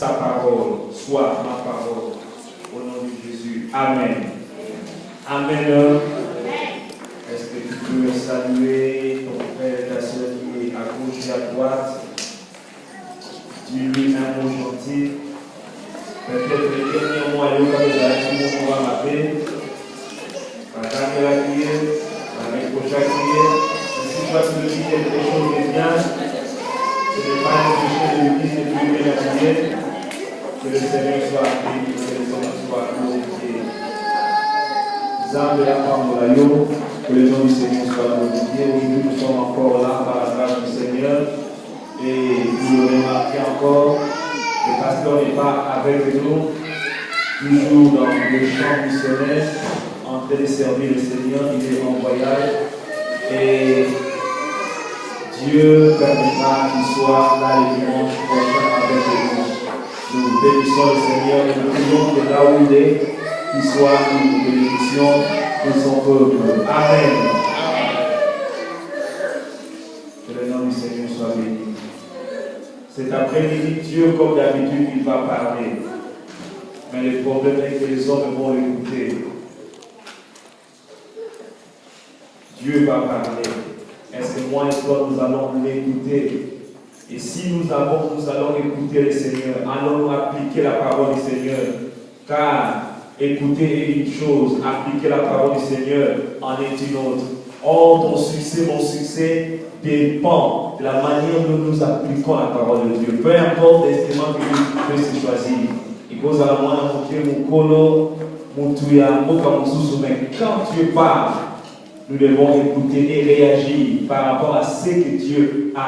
Sa parole soit ma parole. Au nom de Jésus. Amen. Amen. Est-ce que tu peux saluer ton frère et ta soeur qui est à gauche et à droite? Dis-lui un mot gentil. Peut-être le dernier mois, il y aura des actions qu'on va m'appeler. Madame la prière, avec prochaine prière. Si toi tu me dis quelque chose de bien, ce n'est pas un péché de l'église de prier la prière. Que le Seigneur soit béni, que le Seigneur soit glorifié. Zan de la femme de la Yo, que le nom du Seigneur soit glorifié. Aujourd'hui, nous sommes encore là par la grâce du Seigneur. Et vous le remarquez encore, le pasteur n'est pas avec nous, toujours dans le champ missionnaire, en train de servir le Seigneur, il est en voyage. Et Dieu permettra qu'il soit là le dimanche prochain avec nous. Nous bénissons le Seigneur et nous prions que là où il est, qu'il soit une bénédiction de son peuple. Amen. Que le nom du Seigneur soit béni. Cet après-midi, Dieu, comme d'habitude, il va parler. Mais le problème est que les hommes vont l'écouter. Dieu va parler. Est-ce que moi et toi, nous allons l'écouter? Et si nous allons écouter le Seigneur, allons appliquer la parole du Seigneur. Car écouter est une chose, appliquer la parole du Seigneur en est une autre. Or, ton succès, mon succès, dépend de la manière dont nous appliquons la parole de Dieu. Peu importe l'instrument que Dieu peut se choisir. Il pose à la main, mon colo, mon tuya, mon kamususu, mais quand Dieu parle, nous devons écouter et réagir par rapport à ce que Dieu a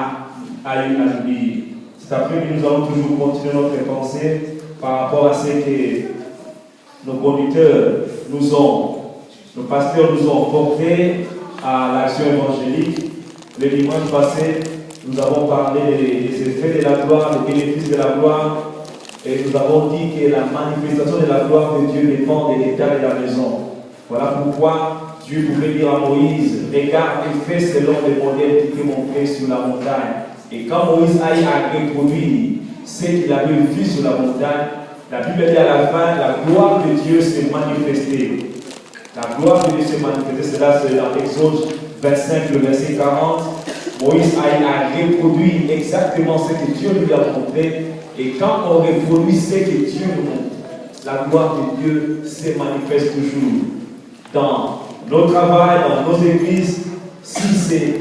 eu à nous dire. Cet après-midi, nous allons toujours continuer notre pensée par rapport à ce que nos conducteurs nos pasteurs nous ont porté à l'action évangélique. Le dimanche passé, nous avons parlé des effets de la gloire, des bénéfices de la gloire, et nous avons dit que la manifestation de la gloire de Dieu dépend de l'état de la maison. Voilà pourquoi Dieu pouvait dire à Moïse, regarde et fais selon les modèles qui m'ont fait sur la montagne. Et quand Moïse aille à reproduire ce qu'il avait vu sur la montagne, la Bible dit à la fin, la gloire de Dieu s'est manifestée. La gloire de Dieu s'est manifestée, cela c'est dans Exode 25, le verset 40. Moïse a reproduit exactement ce que Dieu lui a montré. Et quand on reproduit ce que Dieu nous montre, la gloire de Dieu se manifeste toujours. Dans nos travails, dans nos églises, si c'est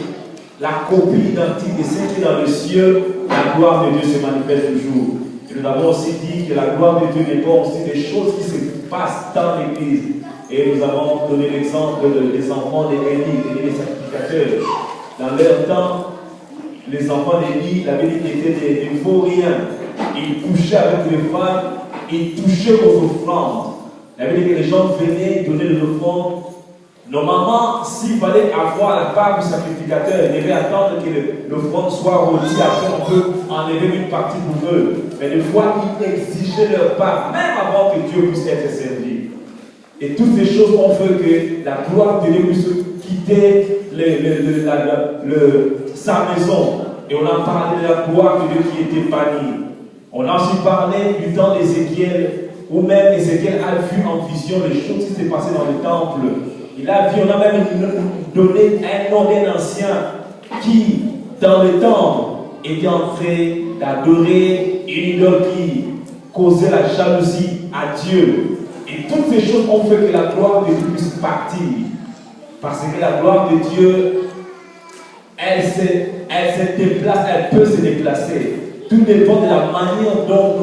la copie identique de ce qui est dans le ciel, la gloire de Dieu se manifeste toujours. Et nous avons aussi dit que la gloire de Dieu dépend aussi des choses qui se passent dans l'église. Et nous avons donné l'exemple des enfants d'Élie, des sacrificateurs. Dans leur temps, les enfants d'Élie, la Bible étaient des vauriens. Ils couchaient avec les femmes, ils touchaient aux offrandes. La Bible dit que les gens venaient donner des offrandes. Normalement, s'il fallait avoir la part du sacrificateur, il devait attendre que l'offrande soit rôtie. Après, on peut enlever une partie pour eux. Mais des fois, ils exigeaient leur part, même avant que Dieu puisse être servi. Et toutes ces choses ont fait que la gloire de Dieu puisse quitter sa maison. Et on a parlé de la gloire de Dieu qui était bannie. On a aussi parlé du temps d'Ézéchiel, où même Ézéchiel a vu en vision les choses qui s'est passées dans le temple. Il a vu, on a même donné un nom d'un ancien qui, dans le temple, était en train d'adorer une idole qui causait la jalousie à Dieu. Et toutes ces choses ont fait que la gloire de Dieu puisse partir. Parce que la gloire de Dieu, elle se déplace, elle peut se déplacer. Tout dépend de la manière dont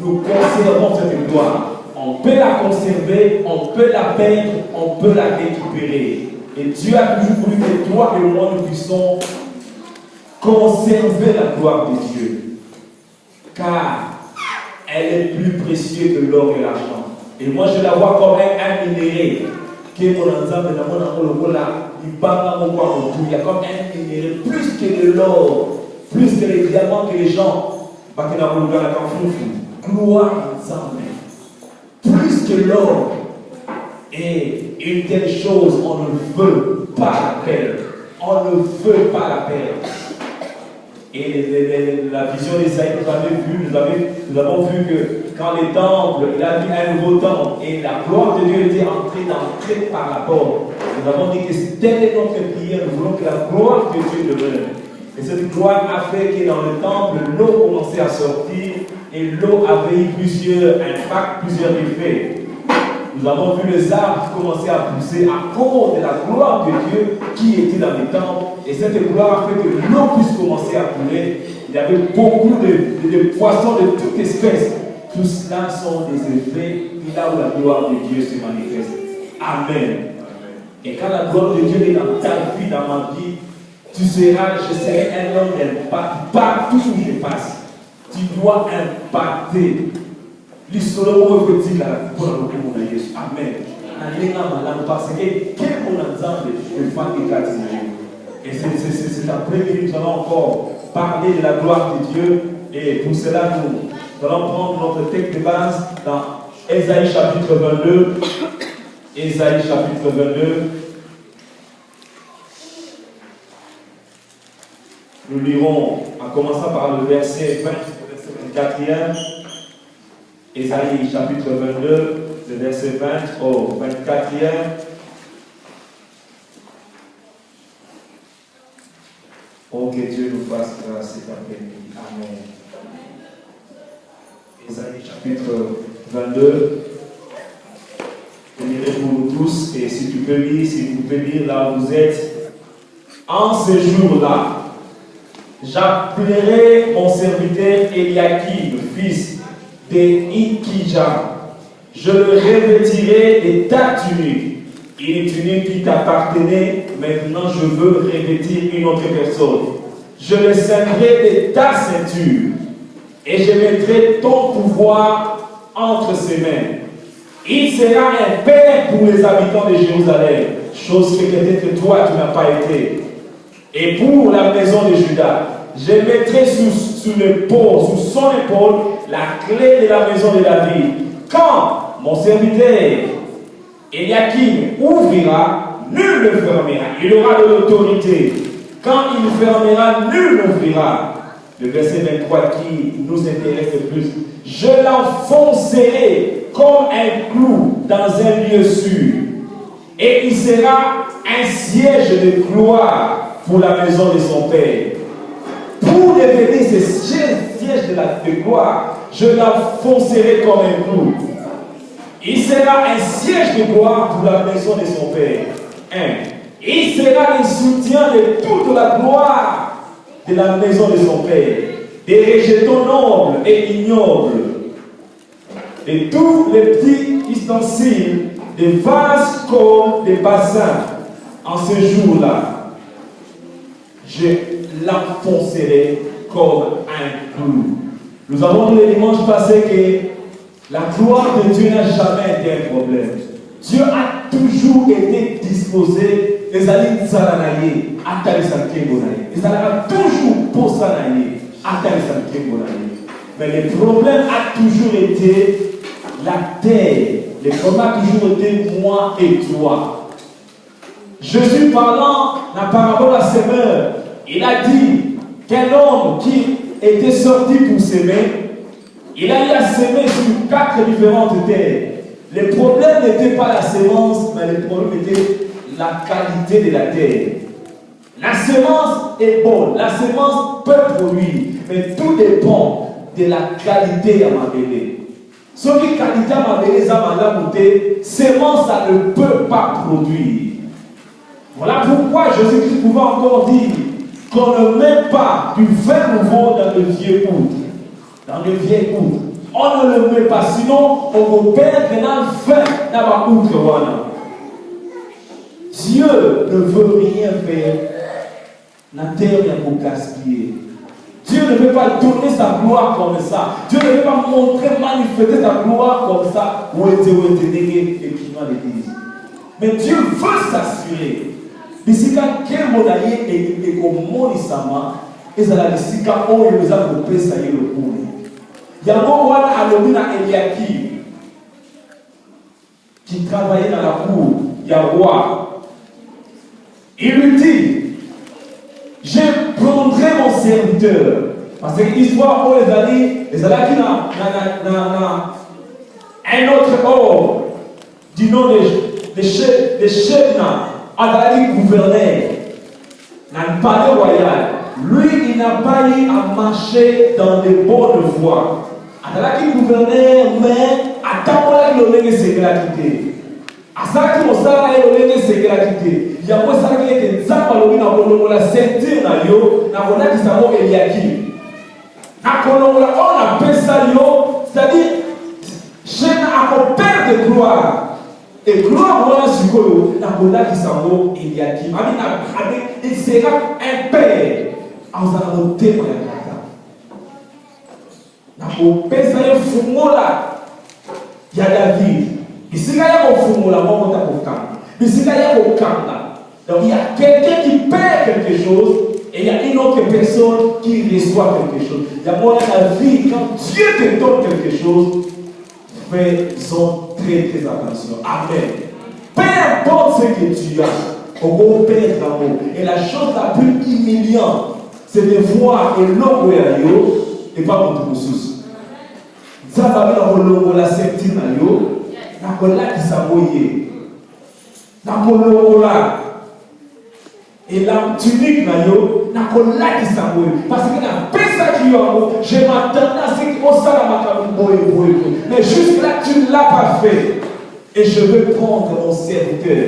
nous conservons cette gloire. On peut la conserver, on peut la perdre, on peut la récupérer. Et Dieu a toujours voulu que toi et moi nous puissions conserver la gloire de Dieu. Car elle est plus précieuse que l'or et l'argent. Et moi je la vois comme un minerai. Il y a comme un minerai, plus que de l'or, plus que les diamants que les gens. Gloire ensemble. Plus que l'or. Et une telle chose, on ne veut pas la perdre. On ne veut pas la perdre. Et la vision d'Esaïe, nous avons vu que quand les temples, il a mis un nouveau temple et la gloire de Dieu était d'entrer par la porte. Nous avons dit que telle est notre prière, nous voulons que la gloire de Dieu demeure. Et cette gloire a fait que dans le temple, l'eau commençait à sortir et l'eau avait eu plusieurs impacts, plusieurs effets. Nous avons vu les arbres commencer à pousser à cause de la gloire de Dieu qui était dans les temples. Et cette gloire a fait que l'eau puisse commencer à couler. Il y avait beaucoup de poissons de toute espèce. Tout cela sont des effets là où la gloire de Dieu se manifeste. Amen. Et quand la gloire de Dieu est dans ta vie, dans ma vie, je serai un homme d'impact partout où je passe. Tu dois impacter. L'histoire veut dire pour le monde de Jésus. Amen. Parce que quel mon ensemble de femmes et cardinaux. Et c'est après-midi nous allons encore parler de la gloire de Dieu. Et pour cela, nous allons prendre notre texte de base dans Ésaïe chapitre 22. Ésaïe chapitre 22. Nous lirons en commençant par le verset 20, le verset 24e. Ésaïe chapitre 22, le verset 20 au 24e. Oh, que Dieu nous fasse grâce cet après-midi. Amen. Ésaïe chapitre 22. Je lirai pour nous tous, et si tu peux lire, si vous pouvez lire là où vous êtes. En ce jour-là, j'appellerai mon serviteur Eliakim, fils de Ikija. Je le revêtirai de ta tunique. Une tunique qui t'appartenait, maintenant je veux revêtir une autre personne. Je le ceindrai de ta ceinture et je mettrai ton pouvoir entre ses mains. Il sera un père pour les habitants de Jérusalem, chose que peut-être toi tu n'as pas été. Et pour la maison de Juda, je mettrai sous son épaule la clé de la maison de David. Quand mon serviteur Eliakim ouvrira, nul ne fermera. Il aura de l'autorité. Quand il fermera, nul n'ouvrira. Le verset 23 qui nous intéresse le plus. Je l'enfoncerai comme un clou dans un lieu sûr. Et il sera un siège de gloire pour la maison de son père. Pour devenir ce siège de gloire, je l'enfoncerai comme un clou. Il sera un siège de gloire pour la maison de son père. Il sera le soutien de toute la gloire de la maison de son père, des rejetons nobles et ignobles, de tous les petits ustensiles, des vases comme des bassins. En ce jour-là, je l'enfoncerai comme un clou. Nous avons dit le dimanche passé que la gloire de Dieu n'a jamais été un problème. Dieu a toujours été disposé. Les alliés Zalanaye, Atalisankegonaye. Ils allaient toujours pour Zalanaye, Atalisankegonaye. Mais le problème a toujours été la terre. Le problème a toujours été moi et toi. Jésus parlant dans la parabole à semeur, il a dit qu'un homme qui était sorti pour s'aimer, il a eu à s'aimer sur 4 différentes terres. Le problème n'était pas la sémence, mais le problème était la qualité de la terre. La sémence est bonne, la sémence peut produire, mais tout dépend de la qualité à ma bébé. Ce qui qualité à ma bébé, ça m'a la sémence, ça ne peut pas produire. Voilà pourquoi Jésus-Christ pouvait encore dire qu'on ne met pas du vin nouveau dans le vieux outre. Dans le vieux outre. On ne le met pas, sinon on va perdre un vin dans le outre. Dieu ne veut rien faire. La terre est pour gaspiller. Dieu ne veut pas donner sa gloire comme ça. Dieu ne veut pas montrer, manifester sa gloire comme ça. Mais Dieu veut s'assurer. Bisika kemonaye et comme Monisama, et ça la bisika oh il nous a coupé ça y est le coup. Yango wana alomina Eliakim qui travaillait dans la cour, il y a roi. Il lui dit, Je prendrai mon serviteur. Parce que l'histoire pour les années qui n'a un autre homme du nom de Shebna, Adalaki gouverneur, dans le palais royal. Lui, il n'a pas eu à marcher dans de bonnes voies. Adalaki gouverneur, mais attends-moi qu'il ait une sécurité. Asaki mosala elolenge sécurité. Il y a quoi ça qui est nzamba lobi na kolongola ceinture na yo na konaki sango Eliakim. Na kolongola on appelle ça yo, c'est-à-dire Shebna a père de gloire. Et gloire voilà sikoyo na konaki sango Eliakim. Il sera un père. En allant témoin ya kata. Na kopesa yo fumola ya David. Ici, il y a donc il y a quelqu'un qui perd quelque chose et il y a une autre personne qui reçoit quelque chose. Il y a moi dans la vie, quand Dieu te donne quelque chose, faisons très très attention. Amen. Peu importe ce que tu as, on va perdre l'amour. Et la chose la plus humiliante, c'est de voir que l'homme et pas contre ressources. Ça la septime nakola kisaboye nakolola et la tunique na yo nakola kisaboye parce que na pesa qui yo je m'attendais à ce que ça la makaboye mais juste là tu ne l'as pas fait et je veux prendre mon serviteur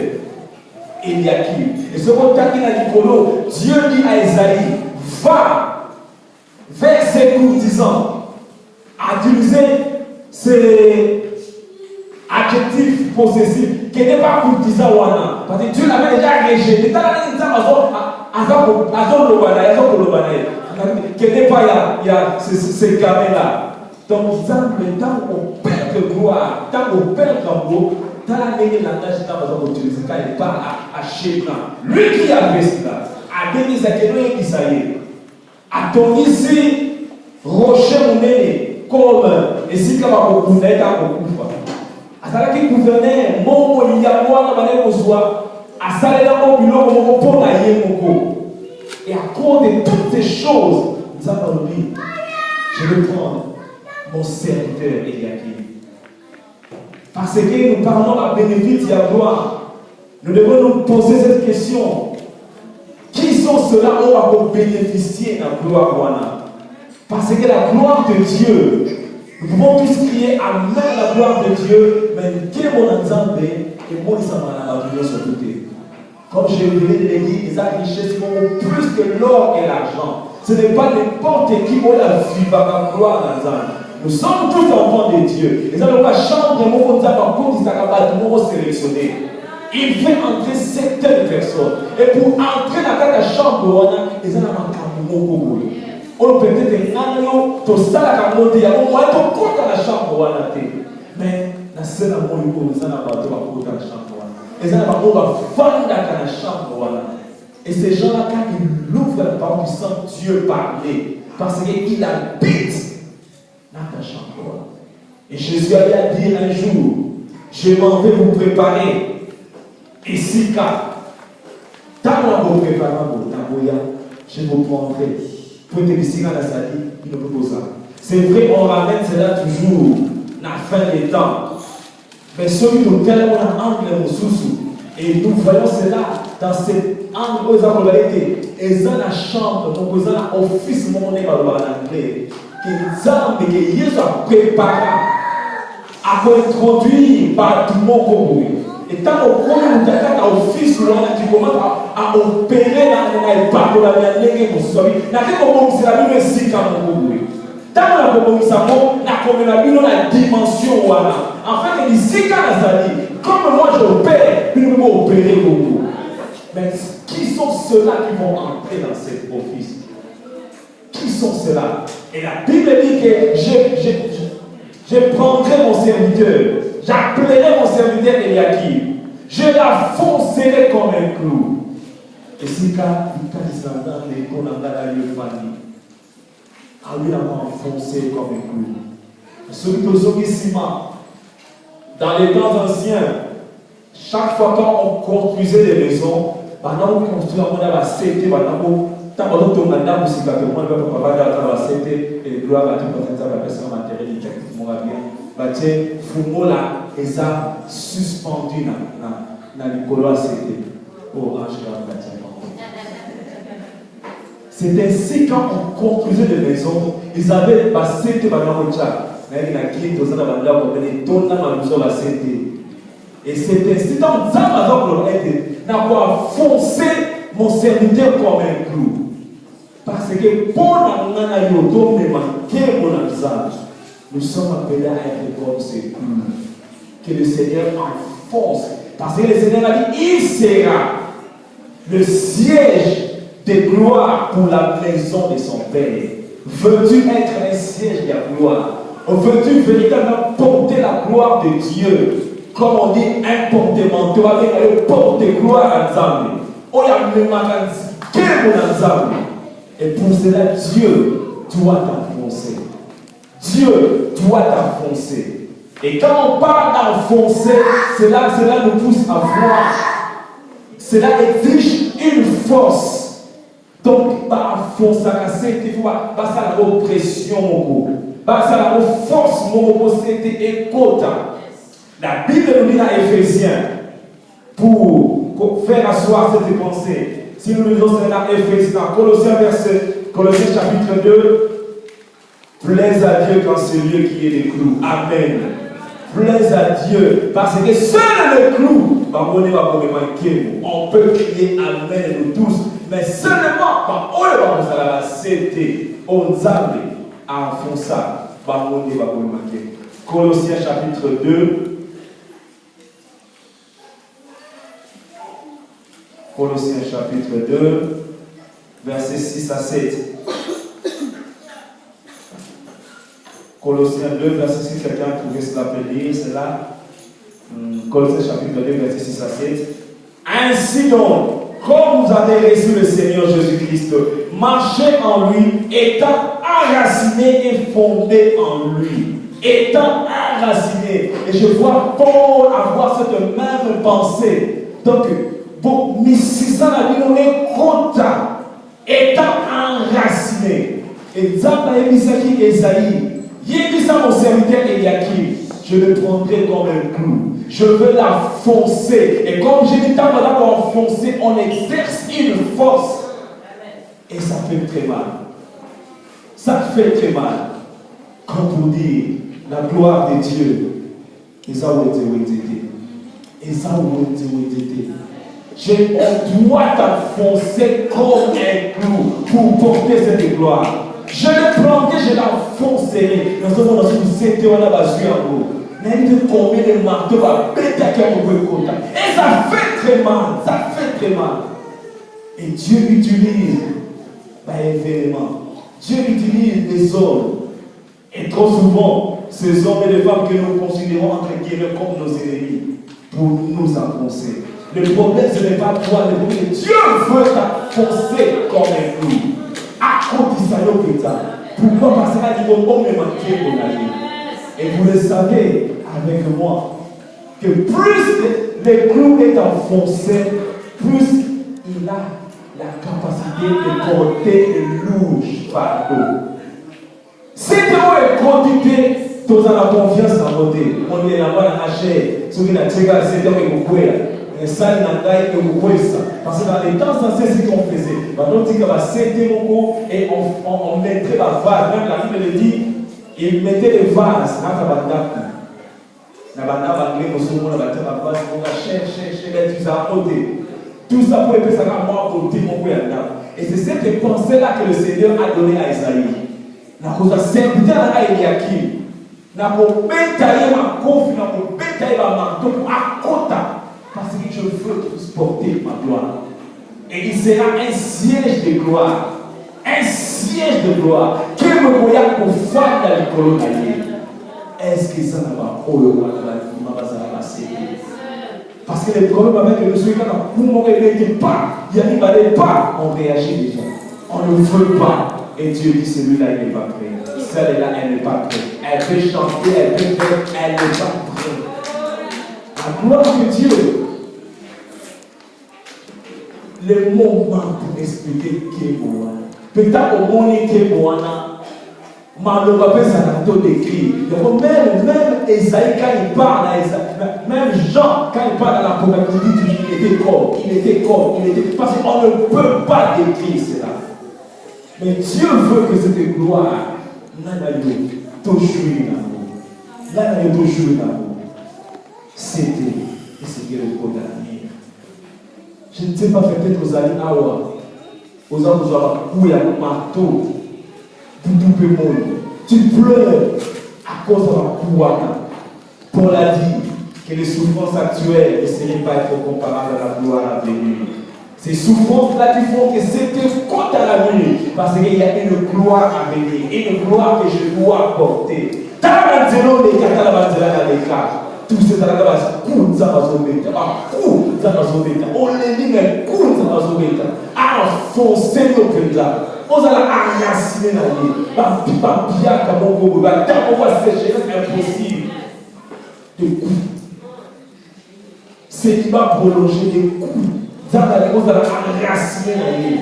Eliakim et ce qu'on t'a dit dans l'Icolo Dieu dit à Esaïe va vers ses courtisans à utiliser ces adjectif possessif qui n'est pas courtisan wana parce que Dieu l'avait déjà rejeté dans la qui n'est pas il y a ces gamins là donc le temps on perd de gloire tant on perd d'amour dans la langage qu'on va utiliser quand il parle à Shebna lui qui a fait cela a donné sa question qui ça y est a ton ici rocher monnaie comme ici comme on connaît dans azalaki gouverneur moko ya mwana bale kozwa asalela mo biloko moko pona ye moko et à cause de toutes ces choses nous avons dit je vais prendre mon serviteur Eliakim parce que nous parlons à bénéfice de la gloire nous devons nous poser cette question qui sont ceux-là qui vont bénéficier de la gloire parce que la gloire de Dieu nous pouvons tous crier Amen la gloire de Dieu, mais qui est mon ensemble et moi ça m'a abandonné sur côté. Comme je venais de le dire, les richesses sont plus que l'or et l'argent. Ce n'est pas n'importe qui va la vie par la gloire dans l'âme. Nous sommes tous enfants de Dieu. Et ça ne va pas changer, mon par contre, ça va être sélectionné. Il fait entrer certaines personnes. Et pour entrer dans la chambre, ils ont un on peut-être un to sala ka monte ya mo to kota na chambre wana te mais na sela mo yuko zana ba to kota na chambre wana ezana ba ko ba fanda ka na chambre wana et ces gens-là quand ils ouvrent la parole du Saint Dieu parler parce qu'il habite dans ta chambre wana et Jésus a dit un jour je m'en vais vous préparer ici car tant que vous préparez je vous prendrai. Pour te laisser dans la salle, il ne peut pas ça. C'est vrai, on ramène cela toujours à la fin des temps. Mais celui qui nous a angle sous et nous voyons cela dans cet angle où ils ont été. Ils ont la chambre, donc ils ont l'office monnaie par l'anglais. Qu'ils ont préparé à introduire par tout le monde. Et tant qu'on commence à office, tu commences à opérer dans les parcs de la vie, la dimension. En fait, ici, comme moi j'opère, puis nous pouvons opérer beaucoup. Mais qui sont ceux-là qui vont entrer dans cet office? Qui sont ceux-là? Et la Bible dit que je prendrai mon serviteur. J'appellerai mon serviteur Eliakim. Je la foncerai comme un clou. Et si quand il s'en donne les condamnés le famille, à lui la enfoncé comme un clou. Celui qui dans les temps anciens, chaque fois qu'on construisait des maisons, maintenant on construisait un monde à la cité, maintenant Tant que tu m'as dit que tu as dit que gloire à Dieu pour la personne matérielle, mon bien. Fumo là, et ça suspendu dans le colo, c'était pour ange. C'est ainsi qu'en construisait des maisons, ils avaient passé tout le monde. Et c'est ainsi dans n'a pas foncé mon serviteur comme un clou. Parce que pour nous sommes appelés à être comme ces clous. Que le Seigneur enfonce. Parce que le Seigneur a dit, il sera le siège de gloire pour la maison de son Père. Veux-tu être un siège de la gloire? Veux-tu véritablement porter la gloire de Dieu? Comme on dit, un portement, tu vas venir porter gloire à Nzambe. On a le magasin, quel est Nzambe? Et pour cela, Dieu doit t'enfoncer. Dieu doit t'enfoncer. Et quand on parle d'enfoncer, cela nous pousse à voir. Cela exige une force. Donc, enfoncer, il faut passer à la oppression. Passer à la force, c'était écoute. La Bible nous dit dans Éphésiens, pour faire asseoir cette pensée, si nous lisons dans Éphésiens, Colossiens chapitre 2, plaise à Dieu quand c'est lui qui est les clous. Amen. Plaise à Dieu, parce que seul le clou, on peut crier Amen nous tous, mais seulement quand on va c'était on zabe à Fonsa, Colossiens chapitre 2. Colossiens chapitre 2, versets 6 à 7. Colossiens 2, verset 6, quelqu'un pouvait se l'appeler, c'est là. Colossiens chapitre 2, verset 6 à 7. Ainsi donc, comme vous avez reçu le Seigneur Jésus-Christ, marchez en lui, étant enraciné et fondé en lui. Étant enraciné. Et je vois Paul avoir cette même pensée. Donc, bon, Missisa la vie, on est content, étant enraciné. Et Zamba et Misaki Esaïe, Yébisa mon serviteur Eliakim, je le prendrai comme un clou. Je veux la foncer. Et comme j'ai dit, tant qu'on foncer, on exerce une force. Et ça fait très mal. Ça fait très mal. Comme pour dire, la gloire de Dieu. Et ça, où était. Et ça, où était. On doit t'enfoncer comme un clou pour porter cette gloire. Je le prendrai, je l'enfoncerai. Dans ce moment, c'était on a basé en haut. Mais il combien de marteaux va péter à quel moment. Et ça fait très mal. Ça fait très mal. Et Dieu utilise événement. Dieu utilise les hommes. Et trop souvent, ces hommes et les femmes que nous considérons entre guillemets comme nos ennemis pour nous enfoncer. Le problème, ce n'est pas toi, le problème, Dieu veut t'enfoncer comme un clou. À côté de ça, pourquoi? Parce qu'il dit qu'on me manquer pour la vie. Et vous le savez avec moi, que plus le clou est enfoncé, plus il a la capacité de porter le lourd fardeau. Si tu as quantité, tu as la confiance en côté. On est là-bas dans la chair, ce qui n'a pas été c'est dans le et ça, il n'a pas été parce que dans les temps anciens, c'est ce qu'on faisait. On dit et on mettrait la vase. Même la Bible le dit, il mettait les vases dans la bande. La bande, tout ça pour épée, ça va moi côté mon père. Et c'est cette pensée-là que le Seigneur a donné à Isaïe. Na cause de serviteur à Eliakim. Na ko betailler ma confiance, na ko betailler ma marteau pour accota. Parce que je veux transporter ma gloire. Et il sera un siège de gloire. Un siège de gloire. Quel me voyait pour faire dans les colonies. Est-ce que ça n'a pas parce que le problème avec le suicide, quand on ne pas, il n'y a pas, on réagit déjà. On ne veut pas. Et Dieu dit celui-là, il n'est pas prêt. Celle-là, elle n'est pas prête. Elle peut chanter, elle peut faire, elle n'est pas prête. La gloire de Dieu. le moment pour expliquer qui est moi. Peut-être au monde qui est moi, mais on va pas s'en décrire. Même Esaïe, quand il parle, même Jean, quand il parle dans l'Apocalypse, il était comme, parce qu'on ne peut pas décrire cela. Mais Dieu veut que cette gloire, c'était et c'est le code d'avenir. Je ne sais pas, peut-être aux alliés aux hommes qui ont un marteau, tu pleures à cause de la pouana. Paul a dit que les souffrances actuelles ne seraient pas être comparables à la gloire à venir. Ces souffrances-là qui font que c'était contre à la nuit, parce qu'il y a une gloire à venir, une gloire que je dois porter. Tout ce on les dit, mais enfoncer nos cœurs. On va enraciner la vie. On va sécher, c'est impossible. De coups. C'est qui va prolonger des coups. On va enraciner la vie.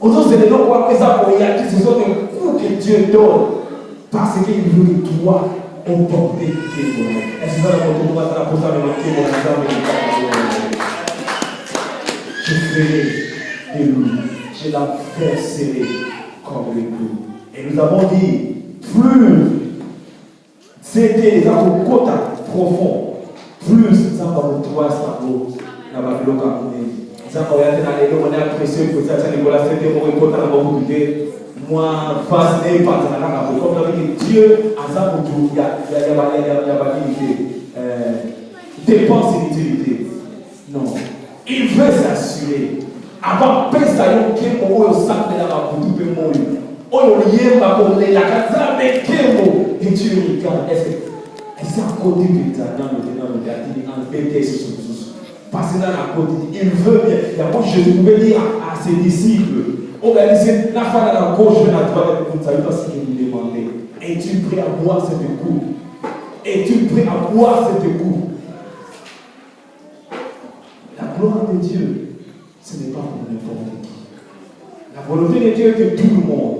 Aujourd'hui, c'est des noms qui ce sont des coups que Dieu donne. Parce qu'il veut que toi, on porte des témoins. Est-ce que ça va pour toi, ça va pour ça, je ferai de lui, je la verserai comme le clou. Et nous avons dit, plus c'était les arbres côté profond, plus ça va pour toi, ça va dans la bloc à monnaie. Ça va être on est apprécié que ça, Nicolas, c'était mon côté à mon moi, face et pas comme l'avait dit, Dieu a ça pour tout, il y a dépense inutilisée. Non. Il veut s'assurer. Avant de penser à un kémo, au sac de la rapouille, il peut mourir. On y est, ma bonne, la casa de kémo. Et Dieu regarde, est-ce que c'est à côté de ça, dans le gâteau, en BTS sur parce que dans la côte, il veut bien. Moi, je pouvais dire à ses disciples, on va dire, la femme à la gauche, je la droite, comme ça, parce qu'il nous demandait, es-tu prêt à boire cette coupe? Es-tu prêt à boire cette coupe? La gloire de Dieu, ce n'est pas pour n'importe qui. La volonté de Dieu est que tout le monde.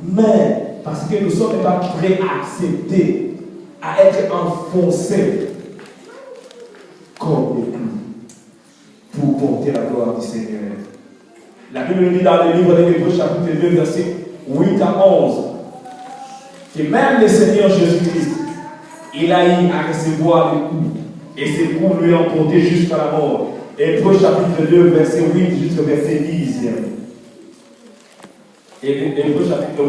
Mais, parce que nous ne sommes pas prêts à accepter, à être enfoncés comme des clous pour porter la gloire du Seigneur. La Bible dit dans le livre des Hébreux, chapitre 2, versets 8 à 11, que même le Seigneur Jésus-Christ, il a eu à recevoir les coups, et ces coups lui ont porté jusqu'à la mort. Hébreux chapitre 2, verset 8 jusqu'au verset 10. Hébreux chapitre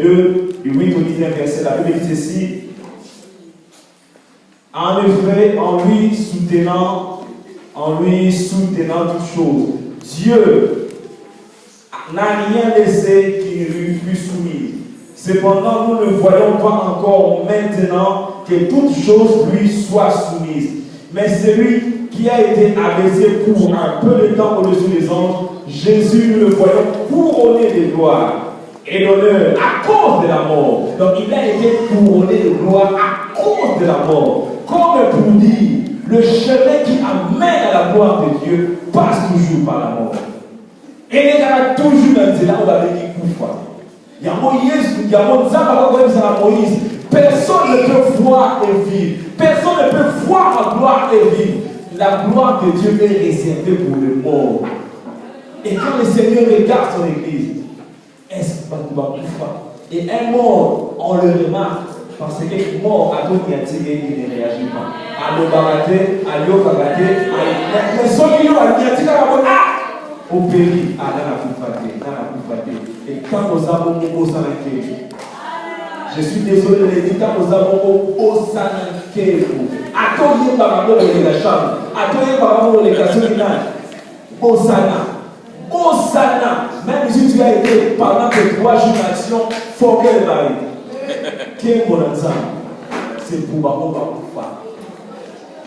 2, du 8 au 10 verset, la Bible dit ceci. En effet, en lui soutenant toutes choses, Dieu n'a rien laissé qui ne lui fût soumis. Cependant, nous ne voyons pas encore maintenant que toutes choses lui soient soumises. Mais celui qui a été abaissé pour un peu de temps au-dessus des anges, Jésus, nous le voyons couronné de gloire et d'honneur à cause de la mort. Donc il a été couronné de gloire à cause de la mort. Comme pour dire, le chemin qui amène à la gloire de Dieu passe toujours par la mort. Et les gars, toujours dans là, on va venir pour quoi. Il y a Moïse, personne ne peut voir et vivre. Personne ne peut voir la gloire et vivre. La gloire de Dieu est réservée pour le mort. Et quand le Seigneur regarde son église, est-ce que tu vas pouvoir? Et un mort, on le remarque. Parce que mort, à tout il ne réagit pas. À l'eau baraté, à l'eau baraté, mais ceux qui ont dit au péri, à la coupe. Et quand nous avons au sanké, je suis désolé de le dire, quand nous avons au sanké, à tout il y a pas mal de la chambre, à tout il y a pas mal de la cassonina, au sana, même si tu as été pendant tes 3 jours d'action, faut qu'elle vaille. Qui est mon ensemble? C'est pour ma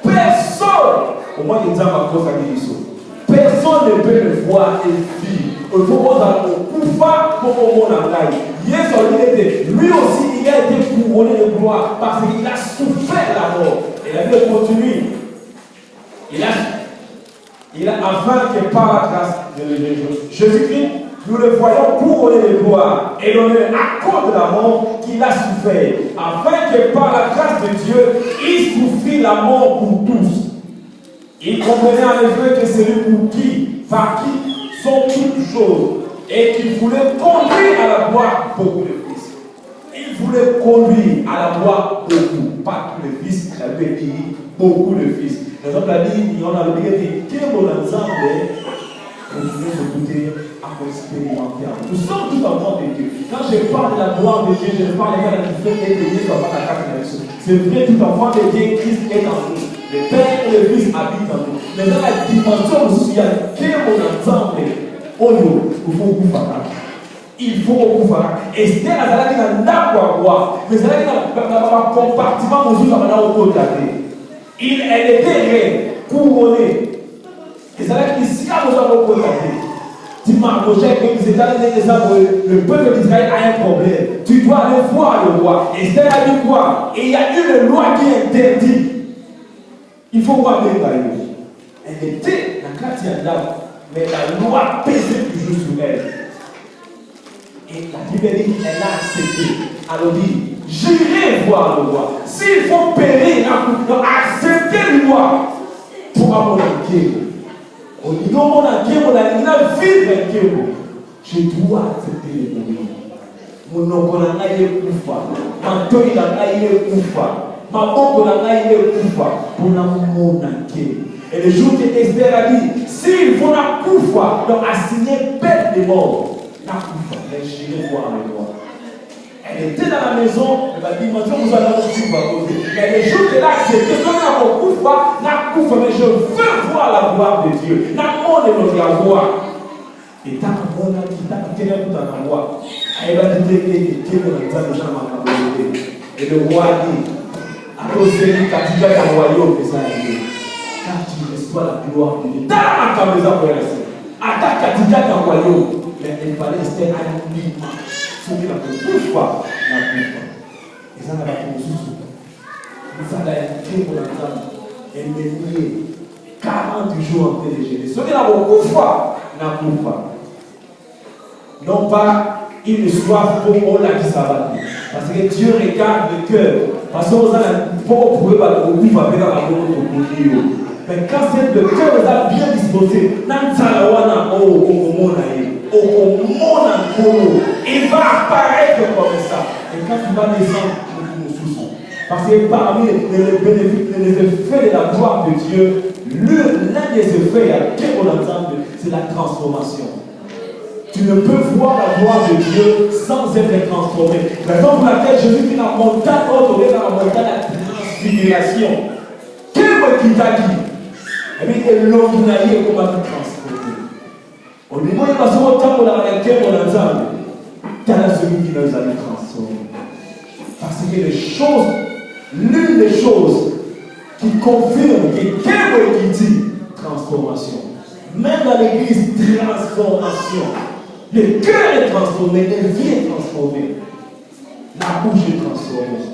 personne, au moins il y a ma cause à guérison. Personne ne peut le voir et vivre. Il faut qu'on a un pouvoir pour qu'on ait lui aussi, il a été couronné de gloire parce qu'il a souffert la mort. Et la Bible continue. Afin que par la grâce de Jésus-Christ, nous le voyons couronné de gloire et l'honneur à cause de la mort qu'il a souffert, afin que par la grâce de Dieu, il souffrit la mort pour tous. Il comprenait en effet que celui pour qui, par qui sont toutes choses, et qu'il voulait conduire à la gloire beaucoup de fils. Il voulait conduire à la gloire beaucoup, pas tous les fils, il avait dit beaucoup de fils. Les autres a dit, on a oublié de dire, quel bon ensemble, continuez de goûter à expérimenter. Nous sommes tous enfants de Dieu. Quand je parle de la gloire de Dieu, je parle de la différence et de Dieu dans la carte. C'est vrai, tout enfant de Dieu, Christ est en nous. Le Père et le Fils habitent en nous. Mais dans la dimension où il y a quel bon ensemble, il faut beaucoup faire. Il faut beaucoup faire. Et c'était la salade qui n'a pas à voir. Mais la salade qui n'a pas compartiment aux autres à au côté. Elle était reine, couronnée. Et ça veut dire qu'ici, à nos avons contacté. Tu m'as approché que les États-Unis, le peuple d'Israël a un problème. Tu dois aller voir le roi. Et Esther a dit quoi? Et il y a une loi qui interdit. Il faut voir les tailles. Elle était la chrétienne d'âme, mais la loi pesait toujours sur elle. Et la Bible dit qu'elle a accepté. Alors dit, j'irai voir le roi. S'il faut périr, accepter le roi pour avoir un pied. Au niveau mon entier, mon vie vivre. Je dois accepter les moyens. Mon nom n'a pas été coupa. Ma toile n'a pas été coupa. Ma bombe n'a pas été coupa. Pour mon entier. Et le jour que Esther a dit, s'il faut la coupa, donc assigner peine de mort. La coupa, mais j'irai voir le roi. Elle était dans la maison, elle m'a dit, maintenant vous allez aussi voir côté. Mais le jour qu'elle a accepté, quand elle n'a pas coupa, mais je veux voir la gloire de Dieu. La mort de notre gloire. Et tant qu'on a dit, tant qu'on a tout en voix, elle va dire que Dieu nous a déjà manqué. Et le roi dit, à cause de lui, quand tu vas dans le royaume, c'est ça. Quand tu reçois la gloire de Dieu, dans la maison pour rester. Attends, quand tu vas dans le royaume, mais elle fallait rester à lui. Celui qui ne peut pas, n'a plus pas. Et ça n'a pas pour nous. Ça a été pour l'entendre. Elle m'a lié 40 jours en train de gêner. Celui qui n'a pas, n'a pas. Non pas une soif pour on l'a dit ça va. Parce que Dieu regarde le cœur. Parce que vous avez pour pouvoir pas beaucoup faire dans la bonne de mais quand c'est le cœur vous a bien disposé, il va apparaître comme ça. Et quand tu vas descendre, nous soucions. Parce que parmi les bénéfices, les effets de la gloire de Dieu, l'un des effets, c'est la transformation. Tu ne peux voir la gloire de Dieu sans être transformé. La raison pour laquelle Jésus dit la montagne haute, on est dans la montagne de la transfiguration. Quel mot qui t'a dit? Et bien, il l'ordinaire comment te transformer. Au niveau de la temps, on a regardé mon ensemble. Tu as celui qui nous a transformés. Parce que les choses, l'une des choses qui confirme que quel mot qui dit transformation. Même dans l'église, transformation. Le cœur est transformé, la vie est transformée. La bouche est transformée.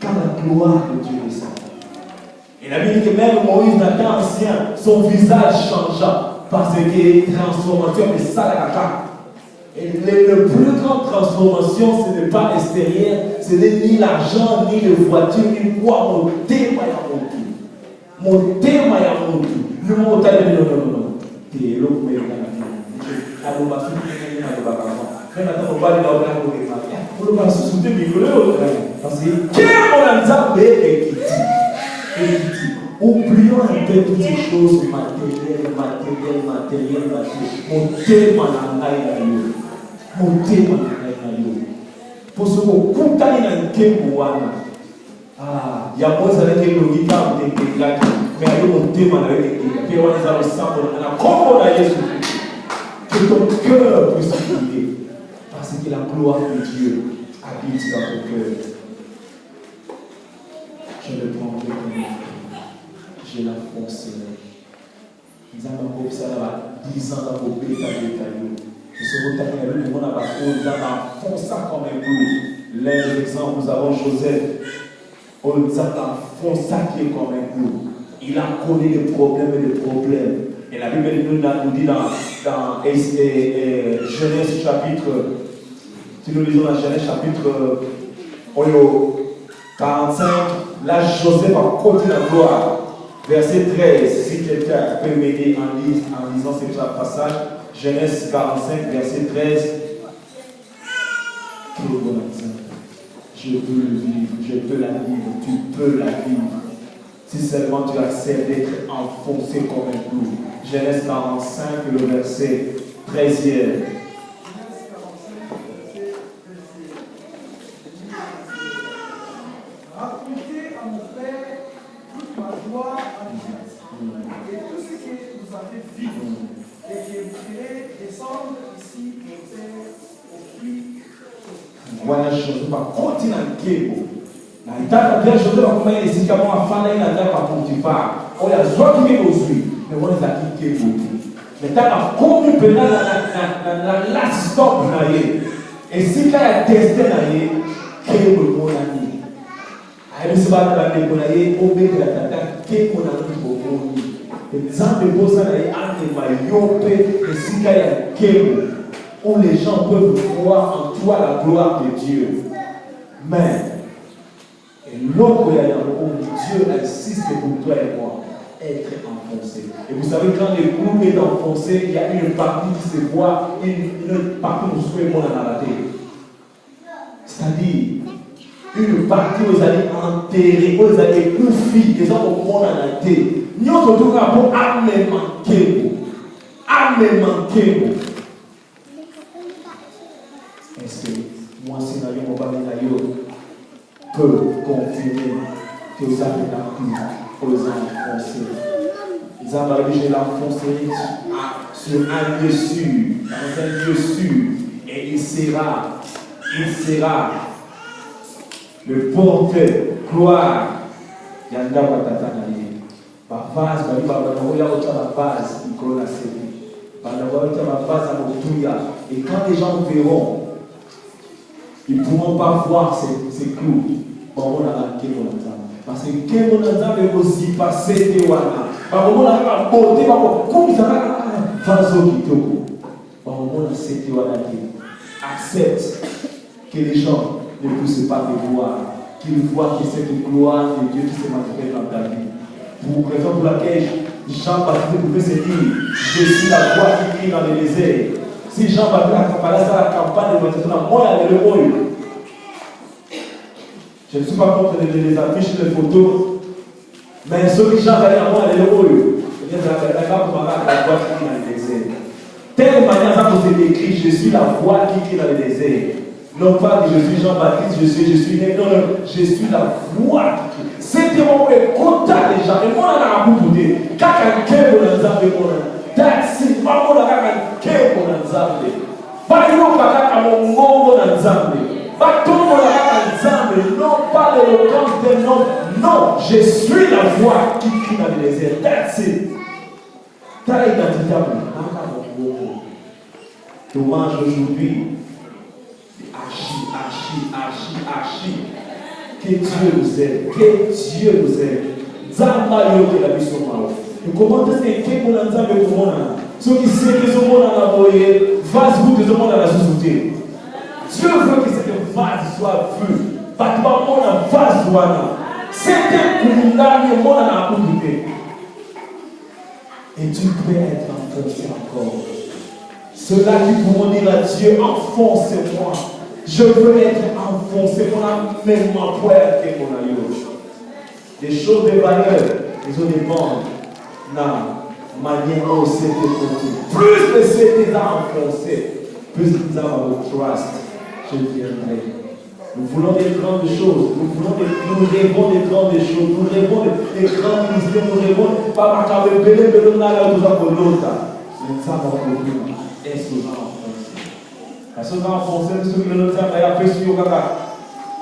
Quand la gloire de Dieu descend. Et la Bible dit que même Moïse, Nathan ancien, son visage changea. Parce que transformation, mais ça la caca. Et la plus grande transformation, ce n'est pas extérieur, ce n'est ni l'argent, ni les voitures, ni quoi, mon thème à mon tout. Mon thème à mon tout. Le mot non. Et l'autre, mais oublions un peu toutes ces choses matérielles. Mon thème pour ce qu'on compte dans le il y a moins avec les guitares mais avec mon thème avec les puis on les a le sang on a comme Jésus que ton cœur puisse briller parce que la gloire de Dieu habite dans ton cœur. Je le prends comme je la fonce. Nous avons observé 10 ans dans vos pays et ce que nous avons foncé comme un clou. L'un des exemples, nous avons Joseph. On nous a foncé comme un clou. Il a connu les problèmes et les problèmes. Et la Bible nous dit dans Genèse chapitre, si nous lisons dans Genèse chapitre 45, là Joseph a continué la gloire. Verset 13, si quelqu'un peut m'aider en lisant ce passage, Genèse 45, verset 13. Quel bon exemple. Je peux le vivre, je peux la vivre, tu peux la vivre. Si seulement tu acceptes d'être enfoncé comme un clou. Genèse 45, le verset 13e. Racontez à mon Père toute ma joie en Égypte et tout ce que vous avez vu, et que vous ferez descendre ici mon Père au puits. Voilà, Joseph va continuer à Kébo. Na itaka bien Joseph va kumenya isika mo afana ina ndaka pa Potiphar. Oya zwa kimi ozwi. Mais on est à Kébo. Mais t'as combien de na last stop na ye. Et si quand il testé na ye, Kébo mon ami. Ayi se ba na ndeko na ye obé la tata Kébo na ndoko. Exemple de bosa na ye ane mayope et si quand il Kébo. Où les gens peuvent voir en toi la gloire de Dieu. Mais, et l'autre, où Dieu insiste pour toi et moi, être enfoncé. Et vous savez, quand le clou est enfoncé, il y a une partie qui se voit, une partie où vous souhaitez mon analaté. C'est-à-dire, une partie où vous allez enterrer, où vous allez couper, des gens au monde analaté. Nous, on se trouve pour amener manquer. Amener manquer. Est-ce que moi, si nous avons peut confirmer que vous avez appris aux enfoncés? Ils ont parlé, je l'ai enfoncé sur un lieu sûr, dans un lieu sûr, et il sera le porteur, gloire. Il y a un gars qui a base, il y a la base, et quand les gens verront, ils ne pourront pas voir ces clous. Bon, on a manqué mon exemple. Parce que mon exemple est aussi passé de Wana. On a beauté, comme ça va on a cette Wana qui accepte que les gens ne puissent pas te voir, qu'ils voient que cette gloire de Dieu qui se manifeste dans ta vie. Pour raison pour laquelle Jean-Baptiste pouvait se dire, je suis la voix qui crie dans le désert. Si Jean-Baptiste a campagne, ça la campagne de baptême, moi, il y a le mot. Je ne suis pas contre les affiches, les photos, mais ceux qui chantent à moi, il y a le mot. Il y a la voix qui crie dans le désert. Telle manière, ça vous est écrit, je suis la voix qui crie dans le désert. Non pas que je suis Jean-Baptiste, je suis né, non, je suis la voix qui crie. C'était mon contact les gens, et moi, on a un bout de quand quelqu'un vous l'a zappé, that's it. Pas mon attaque quelqu'un vous l'a zappé. Pas une autre attaque à mon mot, vous l'a zappé. Pas tout le monde attaque zappé. Non, pas l'éloquence des noms. Non, je suis la voix qui crie dans le désert. That's it. T'as l'identité à vous. Dommage aujourd'hui. Archi. Que Dieu vous aide. Que Dieu vous aide. Zamba yoke la biso mao. Et comment est-ce que mon nzambe komona? Ceux qui sait que ce monde a envoyé, vase vous que ce monde a la société. Dieu veut que cette vase soit vue. Pas que mon vase wana. C'était condamné mon a appliqué. Et tu peux être enfoncé encore. Ceux-là qui pourront dire à Dieu, enfonce-moi. Je veux être enfoncé pour la même pointe que mon aïeux. Des choses de valeur, ils ont des bandes. Non, manière où c'était côté. Plus que c'était enfoncé, plus nous avons le trust. Je viendrai. Nous voulons des grandes choses. Nous rêvons des grandes choses. Nous rêvons des grands ministères. Nous rêvons pas ma cave belé, mais nous n'allons pas pour l'autre. Nous avons le problème. Est-ce que nous avons enfoncé? Parce que nous avons enfoncé, nous avons fait sur le caca.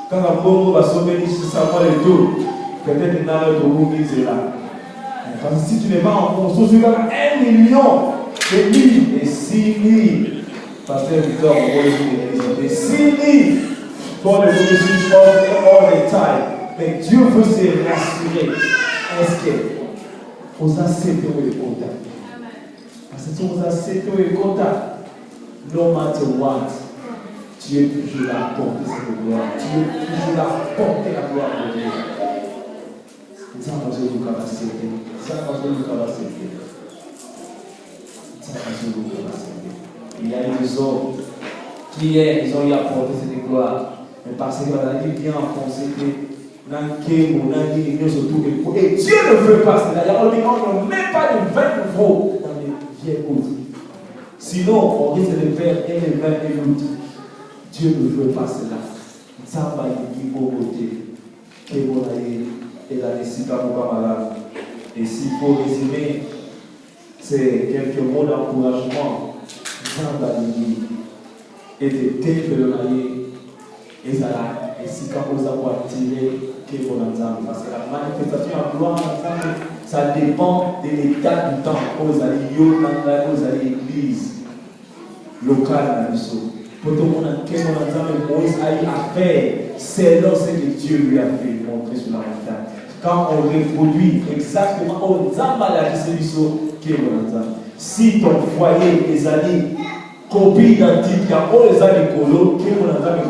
Quand un bon va sauver, il se savoir le tout. Peut-être qu'il n'a pas de c'est là. Parce que si tu n'es pas enfoncé, tu as 1 million de livres et 6 livres. Pasteur Victor, on voit les 6 livres pour le all the time. Mais Dieu veut se rassurer. Est-ce que Osa accepter le contact. Parce que si vous acceptez le contact, no matter what, Dieu est toujours là à porter cette gloire. Dieu est toujours là à porter la gloire de Dieu. Ça va se nous capaciter. Ça va se nous capaciter. Ça va se nous capaciter. Il y a des hommes qui hier, ils ont eu à porter cette gloire. Mais parce que la vie vient enfoncer et Dieu ne veut pas cela. On ne met pas de vin nouveau dans les vieilles autres. Sinon, on risque de faire un et vin et l'autre. Dieu ne veut pas cela. Ça va y côté. Et la décision pas malade. Et s'il faut résumer, c'est quelques mots d'encouragement. Ça va y et de téléphone. Et ça là, et si quand vous avez attiré, parce que la manifestation en gloire, ça dépend de l'état du temps. Vous allez l'église locale dans le saut. Pour tout le monde, Moïse a eu à faire, c'est là ce que Dieu lui a fait montrer sur la montagne. Quand on reproduit exactement, on zamba la distribution qui est si ton foyer est allé copie identique, il y a les années colo, qui est mon entame et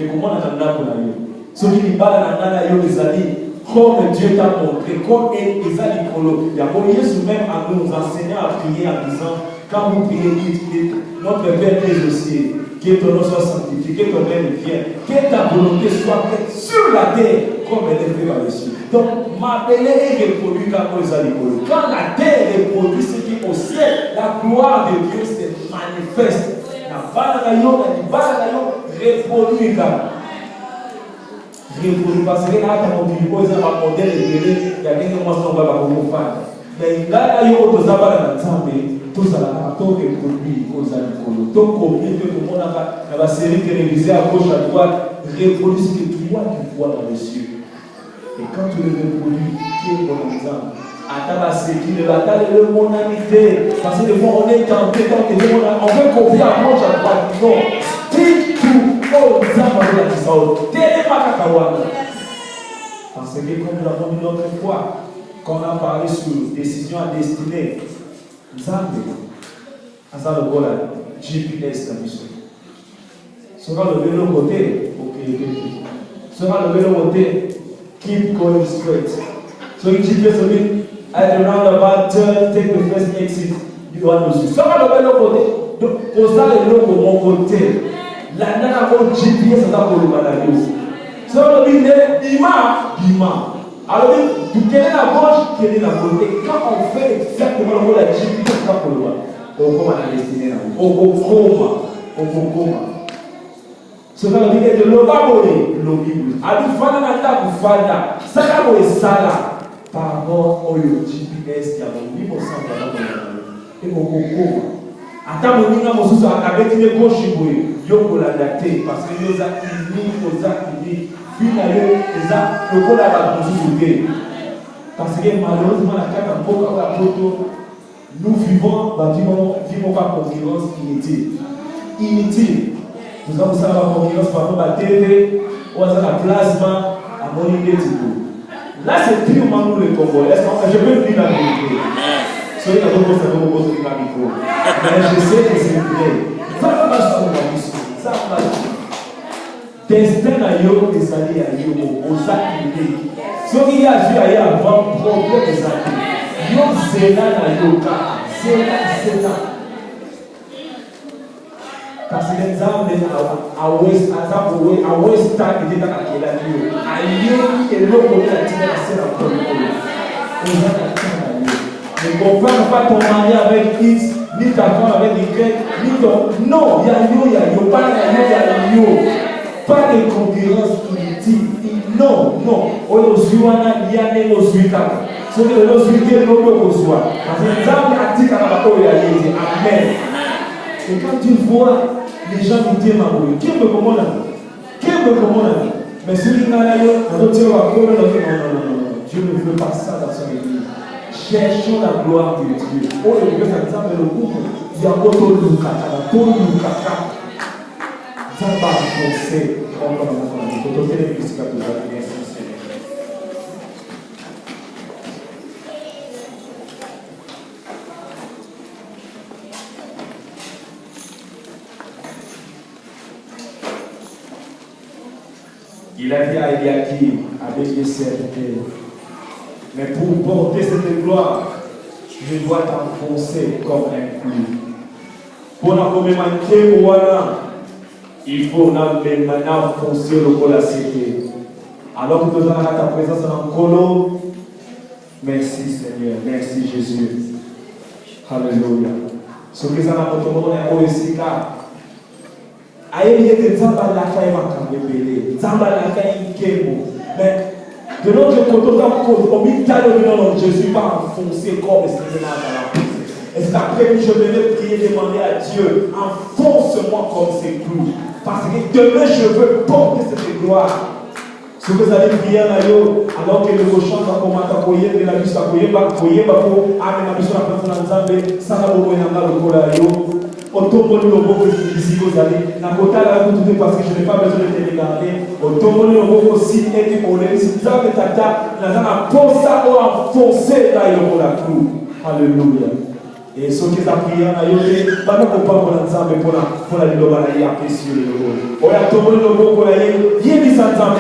comment on a pour la vie. Ce qui n'est pas dans la les années, comme Dieu t'a montré, comme les années colo. Il y a Jésus même à nous enseigner à prier en disant, quand vous priez, dites, notre Père des aussi, que ton nom soit sanctifié, que ton règne vienne, que ta volonté soit faite sur la terre, comme elle est faite par le ciel. Donc, ma belle est reproduite quand les années colo. Quand la terre reproduit ce qui est au ciel, la gloire de Dieu se manifeste. La balagayon, reproduit parce que là, quand on dit que c'est un modèle de il y a des gens qui vont faire. Mais il y a des gens qui vont faire. Tout ça, tout reproduit aux amis. Tout copier que le monde a la série télévisée à gauche, à droite, reproduit ce que toi tu vois dans les cieux. Et quand tu le reproduis, qui est mon exemple? Attends la série, attends le monalité. Parce que des fois, on est tenté, on veut copier à gauche, à droite. Non. Stick to all example. Parce que comme nous l'avons dit l'autre fois, quand on a parlé sur décision à destinée, Zambé, ça le voilà, GPS la mission. Sera le vélo côté, ok, sera le vélo côté, keep going straight. So in GPS will at the roundabout turn, take the first exit. You want to see. Sera le vélo côté, donc pour ça le vélo pour mon côté. La nana pour GPS ça pour le balado. Sera le vélo Dima. Alors, tu connais la gauche, tu connais la gauche. Et quand on fait exactement le mot la GPS, c'est pas pour le voir. On commence à la destinée. On commence. Ce qu'on a dit est de l'obaboli, l'obibu. Alors, il faut aller ça va sala par rapport au GPS qui a mon niveau sans et on commence. Attends, on a mon souci avec les gauches, il faut l'adapter parce que nous avons unis, le col à la possibilité. Parce que malheureusement, la carte en beaucoup à la photo, nous vivons par concurrence inutile. Nous avons ça la concurrence par rapport à la TV, ou à la plasma, à mon idée. Là, c'est purement nous les Congolais. Je peux dire la vérité. Soyez la bonne chose, vous poser la micro. Mais je sais que c'est vrai. Ça va sur la mission. Ça va. Destin à yo et sali à yo aux activités. Ce qui a vu ailleurs avant problème des activités. Yo c'est là à yoga. C'est là. Parce que les hommes à West Time étaient dans la Kéla. À yo et l'autre côté a tiré la scène en premier. Ne compare pas ton mari avec X, ni ta femme avec Y, ni ton. Non, il y a yo, pas il y a yo. Pas de concurrence inutile. Non. Aujourd'hui, on a lié aux huitas. Ce que les huitas nous reçoivent. Parce que les hommes pratiquent à la réalité. Amen. Et quand tu vois les gens qui disent qui me commande? Mais celui qui n'a pas non. Dieu ne veut pas ça dans son église. Cherchons la gloire de Dieu. Oh, le Dieu, ça nous le groupe. Il y a autre Lucas. Ça va avancer. On va avancer. Il a dit à Eliakim, avec des serviteurs, mais pour porter cette gloire, je dois t'enfoncer comme un clou. Pour la commémorer, voilà, il faut maintenant foncer le col à cité. Alors que nous avons ta présence dans le colo, merci Seigneur, merci Jésus. Alléluia. Ce que nous avons aussi là. Aïe, il y a des gens qui mais de notre côté, Jésus va enfoncer comme et c'est après que je venais prier, demander à Dieu, enfonce-moi comme ces clous. Parce que demain je veux porter cette gloire. Si vous allez prier alors que le chant va commencer à courir, la musique va courir, va courir, va courir, la musique va courir, ça va courir, Otomboli loboko ici vous allez na kota la tout parce que je n'ai pas besoin de te regarder. Otomboli loboko si et pour les si ça me tata na posa ou enfoncer dans la clou. Alléluia. Et ce qui est prié na yote pas ko pa pour nzambe pour la liloba na ya précieux le lobo. Oya tomboli loboko la yé yé bizanzambe